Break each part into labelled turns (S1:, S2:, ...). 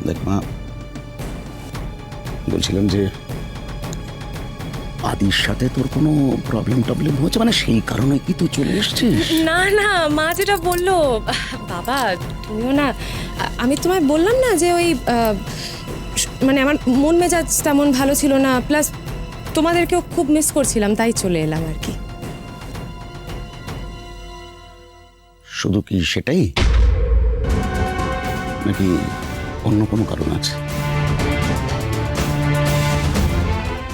S1: দেখ মা, বলছিলাম যে আদির সাথে তোর কোনো প্রবলেম হচ্ছে, মানে সেই কারণে কি তুই চলে এসেছিস?
S2: না না, মা যেটা বললো, বাবা তুমিও না, আমি তোমায় বললাম না যে ওই মানে আমার মন মেজাজ তেমন ভালো ছিল না, প্লাস তোমাদেরকেও খুব মিস করছিলাম, তাই চলে এলাম আর কি।
S1: শুধু কি সেটাই, নাকি অন্য কোনো কারণ আছে?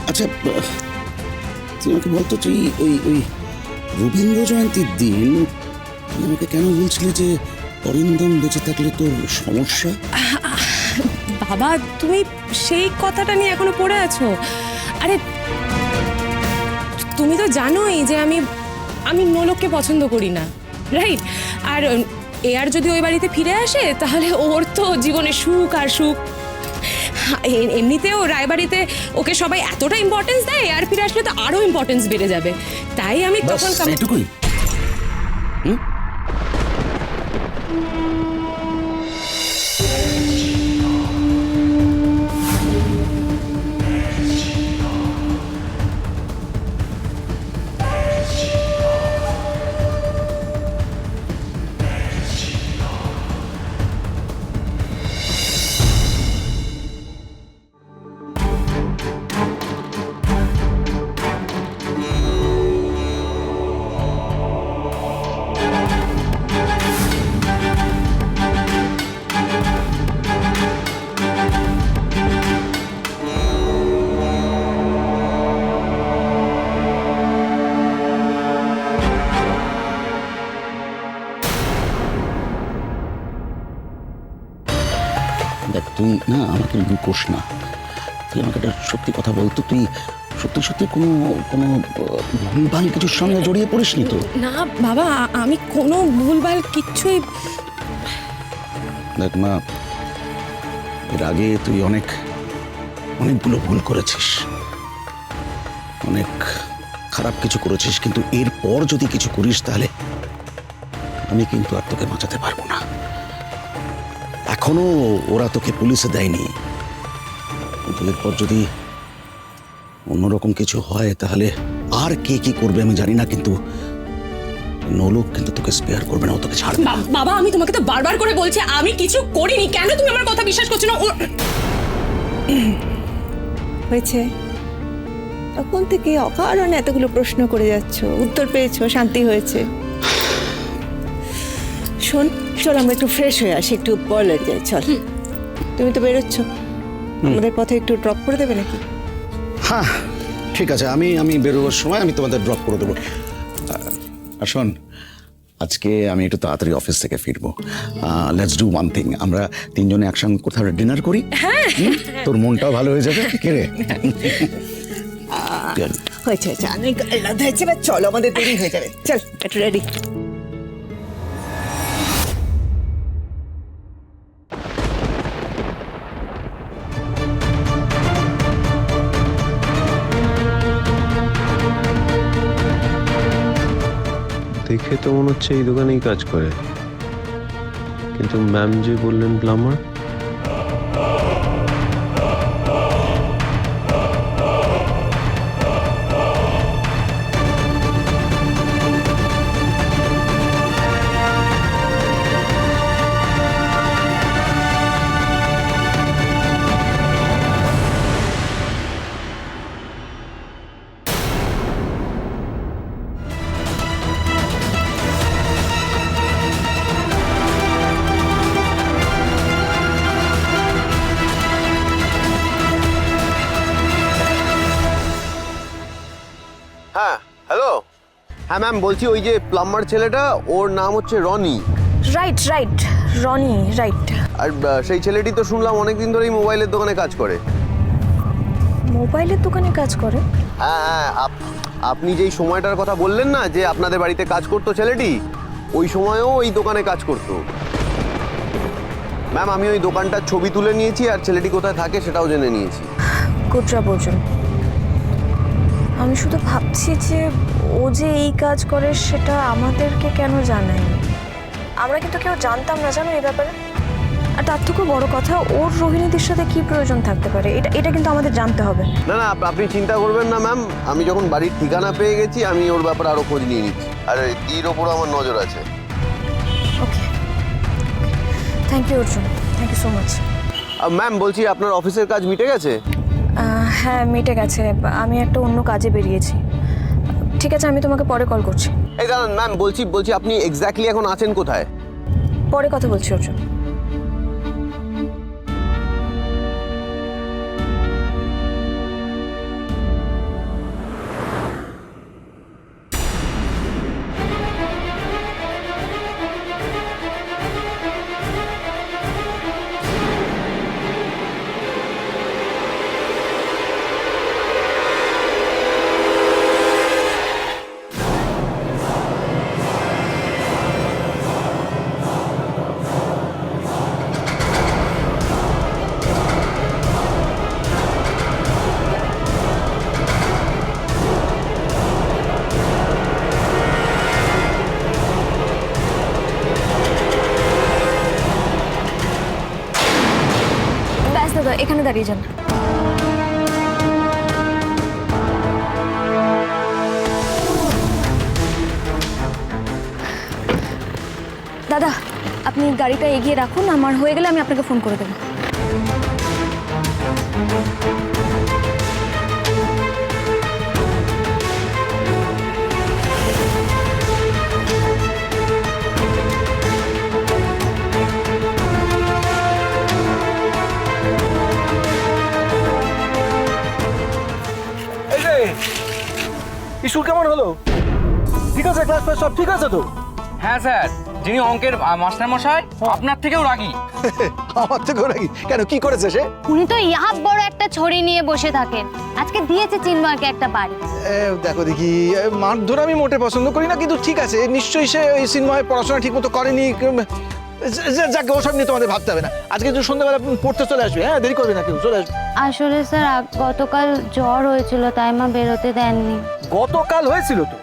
S1: আচ্ছা তুই আমাকে বলতো, তুই ওই ওই রবীন্দ্র জয়ন্তীর দিন তুই আমাকে কেন বলছিলি যে অরিন্দম বেঁচে থাকলে তোর সমস্যা?
S2: বাবা তুমি সেই কথাটা নিয়ে এখনো পড়ে আছো? আরে তুমি তো জানোই যে আমি নোলককে পছন্দ করি না, রাইট? আর এয়ার যদি ওই বাড়িতে ফিরে আসে তাহলে ওর তো জীবনে সুখ আর সুখ। এমনিতেও রায়বাড়িতে ওকে সবাই এতটা ইম্পর্টেন্স দেয়, আর ফিরে আসলে তো আরো ইম্পর্টেন্স বেড়ে যাবে, তাই আমি তখন
S1: এটুকুই। দেখ তুই না আমাকে লুকোস না, তুই আমাকে একটা সত্যি কথা বলতো, তুই সত্যি সত্যি কোনো কোনো ভুলভাল কিছুর সঙ্গে জড়িয়ে পড়িসনি তো?
S2: না বাবা, আমি কোনো ভুলভাল কিচ্ছুই।
S1: দেখ মা, এর আগে তুই অনেকগুলো ভুল করেছিস, অনেক খারাপ কিছু করেছিস, কিন্তু এরপর যদি কিছু করিস তাহলে আমি কিন্তু আর তোকে বাঁচাতে পারবো না। এখনো ওরা তোকে পুলিশে দেয়নি, কিন্তু এরপর যদি অন্যরকম কিছু হয় তাহলে আর কে কি করবে আমি জানি না, কিন্তু নোলক কিন্তু তোকে স্পেয়ার করবে না, ও তোকে ছাড়বে না।
S2: বাবা আমি তোমাকে তো বারবার করে বলছি আমি কিছু করিনি, কেন তুমি আমার কথা বিশ্বাস করছো না?
S3: হয়েছে, তখন থেকে অকারণে এতগুলো প্রশ্ন করে যাচ্ছ, উত্তর পেয়েছো, শান্তি হয়েছে। শোন চল আমরা একটু ফ্রেশ হয়ে আসি, একটু পার্লার যাই, চল। তুমি তো বেরোচ্ছ, আমাদের পথে একটু ড্রপ করে দেবে নাকি?
S1: হ্যাঁ ঠিক আছে, আমি বেরোবার সময় আমি তোমাদের ড্রপ করে দেবো। আর শোন, আজকে আমি একটু তাড়াতাড়ি অফিস থেকে ফিরবো। লেটস ডু ওয়ান থিং, আমরা তিনজনে একসঙ্গে কোথাও ডিনার করি, তোর মনটাও ভালো হয়ে যাবে। কে রে?
S3: হয়েছে হয়েছে, অনেক আলাদা হয়েছে, এবার চলো আমাদের দেরি হয়ে যাবে, চল একটু রেডি।
S4: দেখে তো মনে হচ্ছে এই দোকানেই কাজ করে, কিন্তু ম্যাম যে বললেন প্লাম্বার।
S5: হ্যাঁ হ্যালো, হ্যাঁ ম্যাম বলছি, ওই যে প্লাম্বার ছেলেটা, ওর নাম হচ্ছে Roni.
S2: Right right, Roni, right.
S5: আর সেই ছেলেটি তো শুনলাম অনেকদিন ধরেই মোবাইলের দোকানে কাজ করে।
S2: মোবাইলের দোকানে কাজ করে?
S5: হ্যাঁ হ্যাঁ, আপনি যেই সময়টার কথা বললেন না যে আপনাদের বাড়িতে কাজ করতো ছেলেটি, ওই সময়ও ওই দোকানে কাজ করতো। ম্যাম আমি ওই দোকানটার ছবি তুলে নিয়েছি, আর ছেলেটি কোথায় থাকে সেটাও জেনে নিয়েছি।
S6: কুটরা বর্জন, আমি শুধু ভাবছি যে ও যে এই কাজ করে সেটা আমাদেরকে কেন জানায়নি। আমরা কিন্তু কেউ জানতাম না, জানো এই ব্যাপারে। আর তার থেকেও বড় কথা, ওর রোহিণীদের সাথে কি প্রয়োজন থাকতে পারে এটা এটা কিন্তু আমাদের জানতে হবে।
S5: না না, আপনি চিন্তা করবেন না ম্যাম, আমি যখন বাড়ির ঠিকানা পেয়ে গেছি আমি ওর ব্যাপারে আরো খোঁজ নিয়ে নিচ্ছি, আর এর ওপরও আমার নজর আছে।
S6: Okay, thank you Arjun, thank you so much.
S5: Ma'am বলছি, আপনার অফিসের কাজ মিটে গেছে?
S6: হ্যাঁ মিটে গেছে, আমি একটা অন্য কাজে বেরিয়েছি। ঠিক আছে, আমি তোমাকে পরে কল করছি।
S5: এই দাঁড়ান ম্যাম, বলছি আপনি এক্স্যাক্টলি এখন আছেন কোথায়?
S6: পরে কথা বলছি অর্জুন। ব্যাস দাদা, এখানে দাঁড়িয়ে যান। দাদা, আপনি গাড়িটা এগিয়ে রাখুন, আমার হয়ে গেলে আমি আপনাকে ফোন করে দেবো।
S7: এই যে স্কুল কেমন হলো? ঠিক আছে, ক্লাস ফাস সব ঠিক আছে তো?
S8: হ্যাঁ স্যার, যিনি অঙ্কের মাস্টার মশাই আপনার থেকেও রাগী।
S7: আমার থেকে নাকি? কেন, কি করেছে সে?
S9: উনি তো ইহা বড় একটা ছড়ি নিয়ে বসে থাকেন। আজকে দিয়েছে চিন্ময়কে একটা বাড়ি।
S7: দেখো দেখি, মারধর আমি মোটে পছন্দ করি না, কিন্তু ঠিক আছে, নিশ্চয়ই সে ওই চিন্ময় পড়াশোনা ঠিক মতো করেনি। যাকে ওসব নিয়ে তোমাদের ভাবতে হবে না। আজকে কিন্তু সন্ধ্যাবেলা পড়তে চলে আসবে, হ্যাঁ, দেরি করবে না কেউ, চলে আসবে।
S9: আসলে স্যার গতকাল জ্বর হয়েছিল, তাই মা বেরোতে দেননি।
S7: গতকাল হয়েছিল তো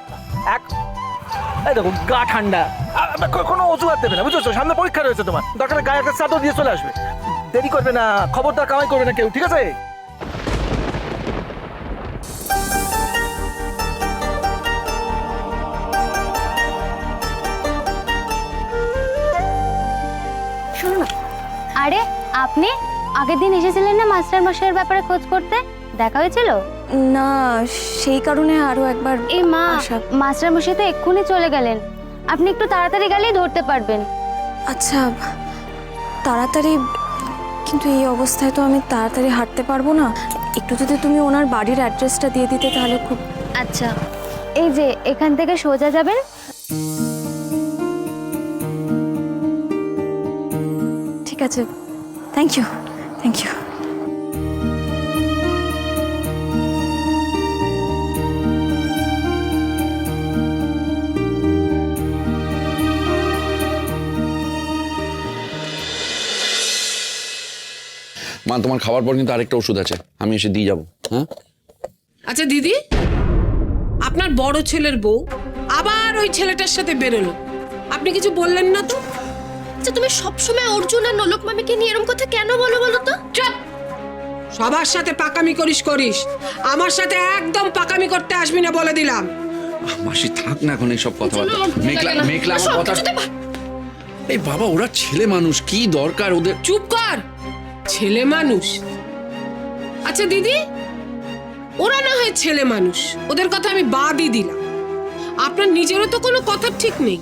S7: এই দেখো, গা ঠান্ডা, কোনো অজুহাত দেবে না, বুঝেছো? সামনে পরীক্ষা রয়েছে তোমার, দরকার গায়ে একটা চাদর দিয়ে চলে আসবে, দেরি করবে না, খবরদার কামাই করবে না কেউ, ঠিক আছে?
S9: শোনো না, আরে আপনি আগের দিন এসেছিলেন না মাস্টার মশাইয়ের ব্যাপারে খোঁজ করতে, দেখা হয়েছিল?
S6: না, সেই কারণে আরো একবার।
S9: এই মা,
S6: আশা।
S9: মাস্টার মশাই তো এক্ষুনি চলে গেলেন, আপনি একটু তাড়াতাড়ি গেলেই ধরতে পারবেন।
S6: আচ্ছা, তাড়াতাড়ি, কিন্তু এই অবস্থায় তো আমি তাড়াতাড়ি হাঁটতে পারবো না। একটু যদি তুমি ওনার বাড়ির অ্যাড্রেসটা দিয়ে দিতে তাহলে খুব।
S9: আচ্ছা, এই যে এখান থেকে সোজা যাবেন,
S6: ঠিক আছে, থ্যাংক ইউ, থ্যাংক ইউ।
S10: মা, তোমার খাবার পর কিন্তু আরেকটা ওষুধ আছে, আমি এসে দিয়ে যাবো। হ্যাঁ
S11: আচ্ছা দিদি, আপনার বড় ছেলের বউ আবার ওই ছেলেটার সাথে বেরোলো, আপনি কিছু বললেন না তো?
S12: আচ্ছা, তুমি সবসময় অর্জুন আর নলক মামিকে নিয়ে এরকম কথা কেন বলো বলো তো?
S11: চুপ! সবার সাথে পাকামি করিস, আমার সাথে একদম পাকামি করতে আসবি না বলে দিলাম।
S10: মাসি থাক না এখন এইসব কথাবার্তা। মেঘলা আমার কথা। এই বাবা, ওরা ছেলে মানুষ, কি দরকার ওদের?
S11: চুপ কর, ছেলে মানুষ। আচ্ছা দিদি, ওরা না হয় ছেলে মানুষ, ওদের কথা আমি বাদই দিলাম, আপনার নিজেরও তো কোনো কথা ঠিক নেই।